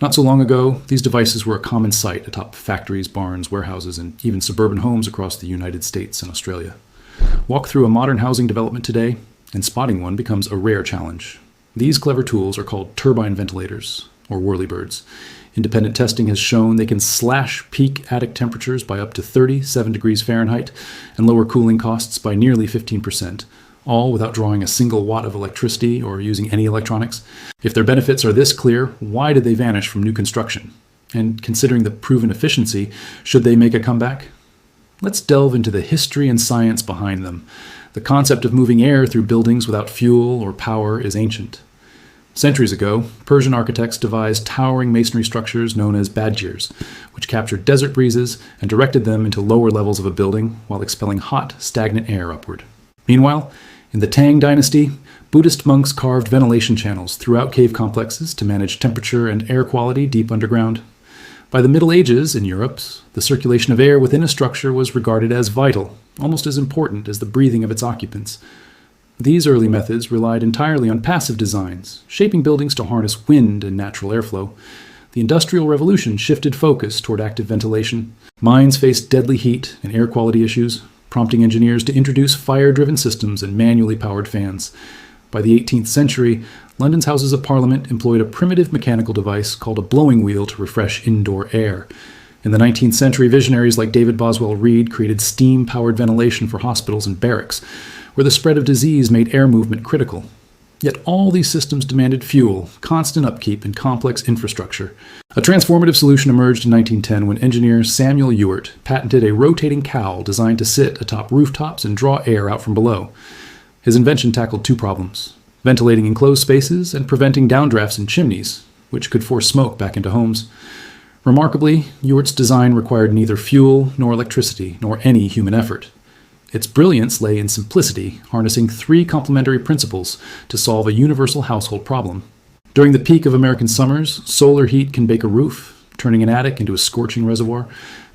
Not so long ago, these devices were a common sight atop factories, barns, warehouses, and even suburban homes across the United States and Australia. Walk through a modern housing development today, and spotting one becomes a rare challenge. These clever tools are called turbine ventilators, or whirlybirds. Independent testing has shown they can slash peak attic temperatures by up to 37 degrees Fahrenheit and lower cooling costs by nearly 15%, all without drawing a single watt of electricity or using any electronics. If their benefits are this clear, why did they vanish from new construction? And considering the proven efficiency, should they make a comeback? Let's delve into the history and science behind them. The concept of moving air through buildings without fuel or power is ancient. Centuries ago, Persian architects devised towering masonry structures known as badgirs, which captured desert breezes and directed them into lower levels of a building while expelling hot, stagnant air upward. Meanwhile, in the Tang dynasty, Buddhist monks carved ventilation channels throughout cave complexes to manage temperature and air quality deep underground. By the Middle Ages in Europe, the circulation of air within a structure was regarded as vital, almost as important as the breathing of its occupants. These early methods relied entirely on passive designs, shaping buildings to harness wind and natural airflow. The Industrial Revolution shifted focus toward active ventilation. Mines faced deadly heat and air quality issues, prompting engineers to introduce fire-driven systems and manually powered fans. By the 18th century, London's Houses of Parliament employed a primitive mechanical device called a blowing wheel to refresh indoor air. In the 19th century, visionaries like David Boswell Reed created steam-powered ventilation for hospitals and barracks, where the spread of disease made air movement critical. Yet all these systems demanded fuel, constant upkeep, and complex infrastructure. A transformative solution emerged in 1910 when engineer Samuel Ewart patented a rotating cowl designed to sit atop rooftops and draw air out from below. His invention tackled two problems: ventilating enclosed spaces and preventing downdrafts in chimneys, which could force smoke back into homes. Remarkably, Ewart's design required neither fuel nor electricity nor any human effort. Its brilliance lay in simplicity, harnessing three complementary principles to solve a universal household problem. During the peak of American summers, solar heat can bake a roof, turning an attic into a scorching reservoir.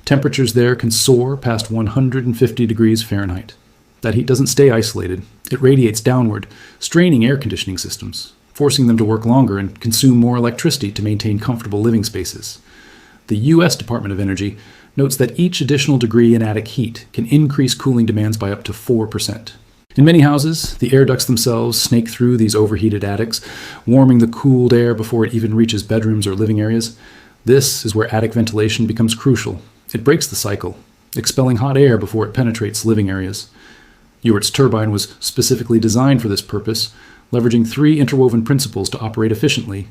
Temperatures there can soar past 150 degrees Fahrenheit. That heat doesn't stay isolated. It radiates downward, straining air conditioning systems, forcing them to work longer and consume more electricity to maintain comfortable living spaces. The U.S. Department of Energy notes that each additional degree in attic heat can increase cooling demands by up to 4%. In many houses, the air ducts themselves snake through these overheated attics, warming the cooled air before it even reaches bedrooms or living areas. This is where attic ventilation becomes crucial. It breaks the cycle, expelling hot air before it penetrates living areas. Ewart's turbine was specifically designed for this purpose, leveraging three interwoven principles to operate efficiently.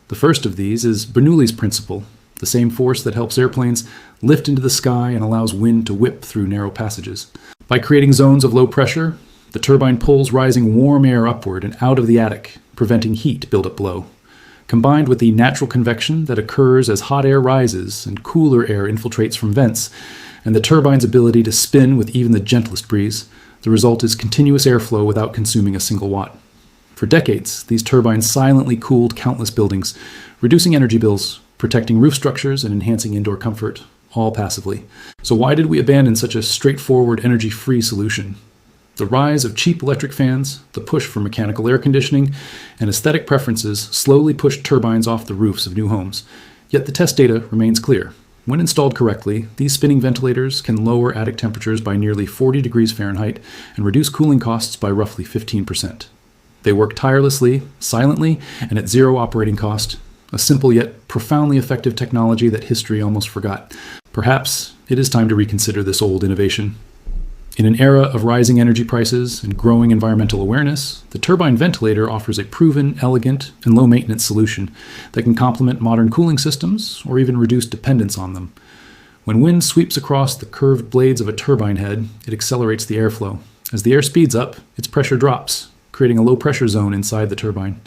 The first of these is Bernoulli's principle, the same force that helps airplanes lift into the sky and allows wind to whip through narrow passages. By creating zones of low pressure, the turbine pulls rising warm air upward and out of the attic, preventing heat buildup below. Combined with the natural convection that occurs as hot air rises and cooler air infiltrates from vents, and the turbine's ability to spin with even the gentlest breeze, the result is continuous airflow without consuming a single watt. For decades, these turbines silently cooled countless buildings, reducing energy bills, protecting roof structures, and enhancing indoor comfort, all passively. So why did we abandon such a straightforward, energy-free solution? The rise of cheap electric fans, the push for mechanical air conditioning, and aesthetic preferences slowly pushed turbines off the roofs of new homes. Yet the test data remains clear. When installed correctly, these spinning ventilators can lower attic temperatures by nearly 40 degrees Fahrenheit and reduce cooling costs by roughly 15%. They work tirelessly, silently, and at zero operating cost, a simple yet profoundly effective technology that history almost forgot. Perhaps it is time to reconsider this old innovation. In an era of rising energy prices and growing environmental awareness, the turbine ventilator offers a proven, elegant, and low-maintenance solution that can complement modern cooling systems or even reduce dependence on them. When wind sweeps across the curved blades of a turbine head, it accelerates the airflow. As the air speeds up, its pressure drops, creating a low-pressure zone inside the turbine.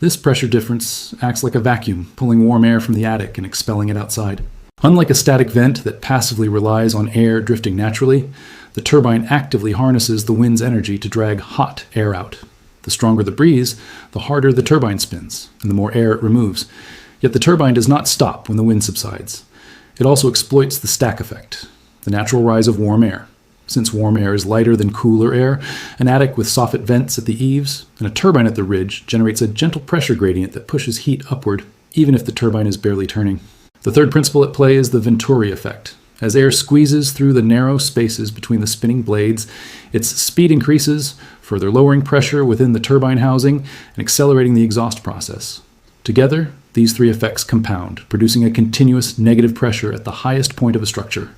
This pressure difference acts like a vacuum, pulling warm air from the attic and expelling it outside. Unlike a static vent that passively relies on air drifting naturally, the turbine actively harnesses the wind's energy to drag hot air out. The stronger the breeze, the harder the turbine spins, and the more air it removes. Yet the turbine does not stop when the wind subsides. It also exploits the stack effect, the natural rise of warm air. Since warm air is lighter than cooler air, an attic with soffit vents at the eaves and a turbine at the ridge generates a gentle pressure gradient that pushes heat upward. even if the turbine is barely turning. The third principle at play is the Venturi effect. As air squeezes through the narrow spaces between the spinning blades, its speed increases, further lowering pressure within the turbine housing and accelerating the exhaust process. Together, these three effects compound, producing a continuous negative pressure at the highest point of a structure.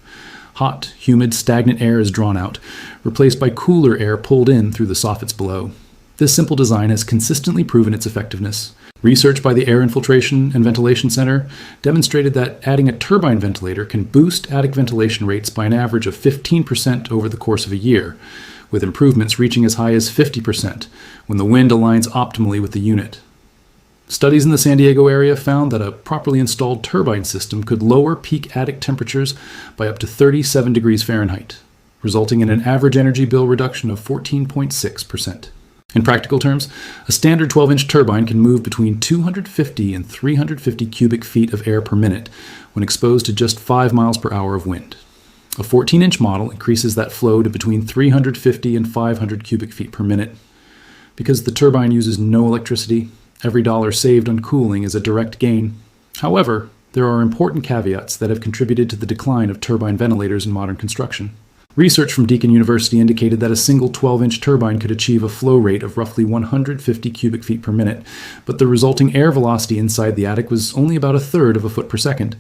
Hot, humid, stagnant air is drawn out, replaced by cooler air pulled in through the soffits below. This simple design has consistently proven its effectiveness. Research by the Air Infiltration and Ventilation Center demonstrated that adding a turbine ventilator can boost attic ventilation rates by an average of 15% over the course of a year, with improvements reaching as high as 50% when the wind aligns optimally with the unit. Studies in the San Diego area found that a properly installed turbine system could lower peak attic temperatures by up to 37 degrees Fahrenheit, resulting in an average energy bill reduction of 14.6%. In practical terms, a standard 12-inch turbine can move between 250 and 350 cubic feet of air per minute when exposed to just 5 miles per hour of wind. A 14-inch model increases that flow to between 350 and 500 cubic feet per minute. Because the turbine uses no electricity, every dollar saved on cooling is a direct gain. However, there are important caveats that have contributed to the decline of turbine ventilators in modern construction. Research from Deakin University indicated that a single 12-inch turbine could achieve a flow rate of roughly 150 cubic feet per minute, but the resulting air velocity inside the attic was only about 1/3 of a foot per second.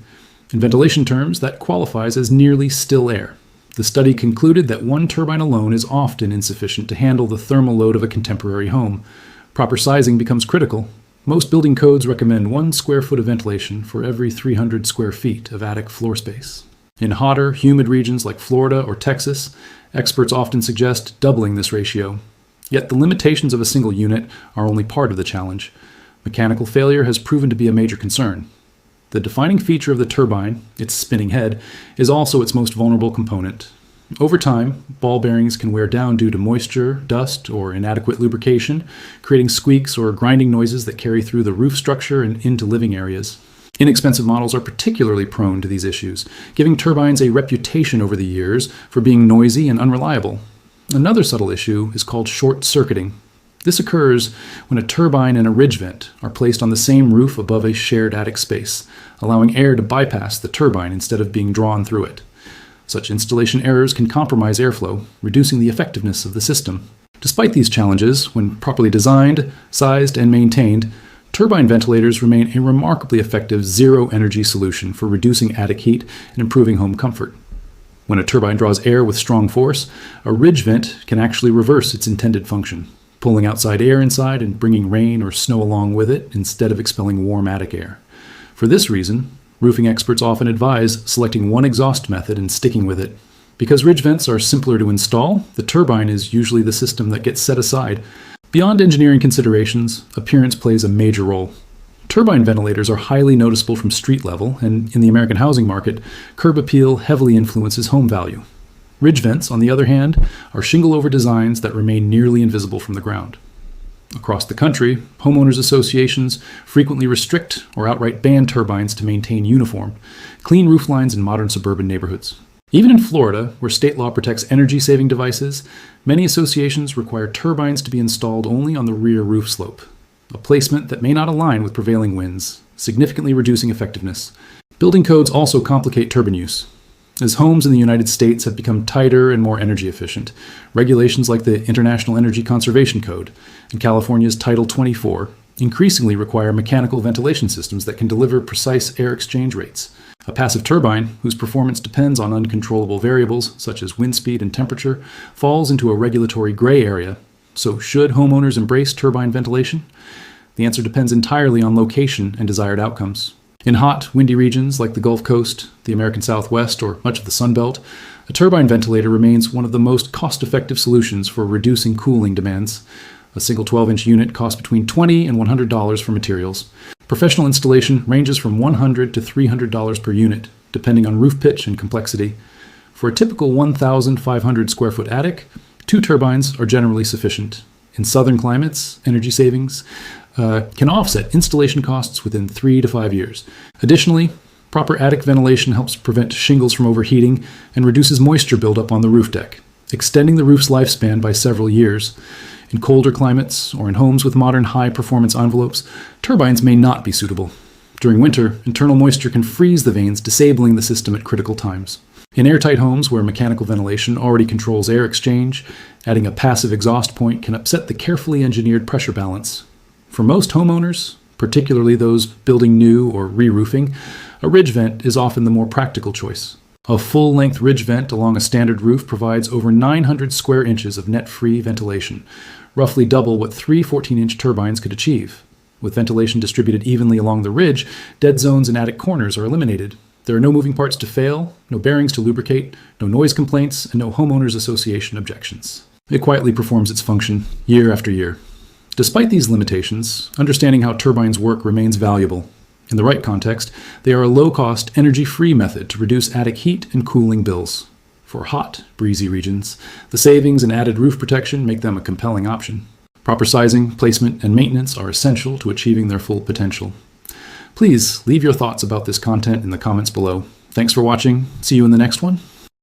In ventilation terms, that qualifies as nearly still air. The study concluded that one turbine alone is often insufficient to handle the thermal load of a contemporary home. Proper sizing becomes critical. Most building codes recommend 1 square foot of ventilation for every 300 square feet of attic floor space. In hotter, humid regions like Florida or Texas, experts often suggest doubling this ratio. Yet the limitations of a single unit are only part of the challenge. Mechanical failure has proven to be a major concern. The defining feature of the turbine, its spinning head, is also its most vulnerable component. Over time, ball bearings can wear down due to moisture, dust, or inadequate lubrication, creating squeaks or grinding noises that carry through the roof structure and into living areas. Inexpensive models are particularly prone to these issues, giving turbines a reputation over the years for being noisy and unreliable. Another subtle issue is called short-circuiting. This occurs when a turbine and a ridge vent are placed on the same roof above a shared attic space, allowing air to bypass the turbine instead of being drawn through it. Such installation errors can compromise airflow, reducing the effectiveness of the system. Despite these challenges, when properly designed, sized, and maintained, turbine ventilators remain a remarkably effective zero-energy solution for reducing attic heat and improving home comfort. When a turbine draws air with strong force, a ridge vent can actually reverse its intended function, pulling outside air inside and bringing rain or snow along with it instead of expelling warm attic air. For this reason, roofing experts often advise selecting one exhaust method and sticking with it. Because ridge vents are simpler to install, the turbine is usually the system that gets set aside. Beyond engineering considerations, appearance plays a major role. Turbine ventilators are highly noticeable from street level, and in the American housing market, curb appeal heavily influences home value. Ridge vents, on the other hand, are shingle-over designs that remain nearly invisible from the ground. Across the country, homeowners associations frequently restrict or outright ban turbines to maintain uniform, clean roof lines in modern suburban neighborhoods. Even in Florida, where state law protects energy-saving devices, many associations require turbines to be installed only on the rear roof slope, a placement that may not align with prevailing winds, significantly reducing effectiveness. Building codes also complicate turbine use. As homes in the United States have become tighter and more energy efficient, regulations like the International Energy Conservation Code and California's Title 24 increasingly require mechanical ventilation systems that can deliver precise air exchange rates. A passive turbine, whose performance depends on uncontrollable variables such as wind speed and temperature, falls into a regulatory gray area. So should homeowners embrace turbine ventilation? The answer depends entirely on location and desired outcomes. In hot, windy regions like the Gulf Coast, the American Southwest, or much of the Sun Belt, a turbine ventilator remains one of the most cost-effective solutions for reducing cooling demands. A single 12-inch unit costs between $20 and $100 for materials. Professional installation ranges from $100 to $300 per unit, depending on roof pitch and complexity. For a typical 1,500 square foot attic, 2 turbines are generally sufficient. In southern climates, energy savings can offset installation costs within 3 to 5 years. Additionally, proper attic ventilation helps prevent shingles from overheating and reduces moisture buildup on the roof deck, extending the roof's lifespan by several years. In colder climates or in homes with modern high-performance envelopes, turbines may not be suitable. During winter, internal moisture can freeze the vanes, disabling the system at critical times. In airtight homes where mechanical ventilation already controls air exchange, adding a passive exhaust point can upset the carefully engineered pressure balance. For most homeowners, particularly those building new or re-roofing, a ridge vent is often the more practical choice. A full-length ridge vent along a standard roof provides over 900 square inches of net-free ventilation, roughly double what 3 14-inch turbines could achieve. With ventilation distributed evenly along the ridge, dead zones and attic corners are eliminated. There are no moving parts to fail, no bearings to lubricate, no noise complaints, and no homeowners association objections. It quietly performs its function year after year. Despite these limitations, understanding how turbines work remains valuable. In the right context, they are a low-cost, energy-free method to reduce attic heat and cooling bills. For hot, breezy regions, the savings and added roof protection make them a compelling option. Proper sizing, placement, and maintenance are essential to achieving their full potential. Please leave your thoughts about this content in the comments below. Thanks for watching. See you in the next one.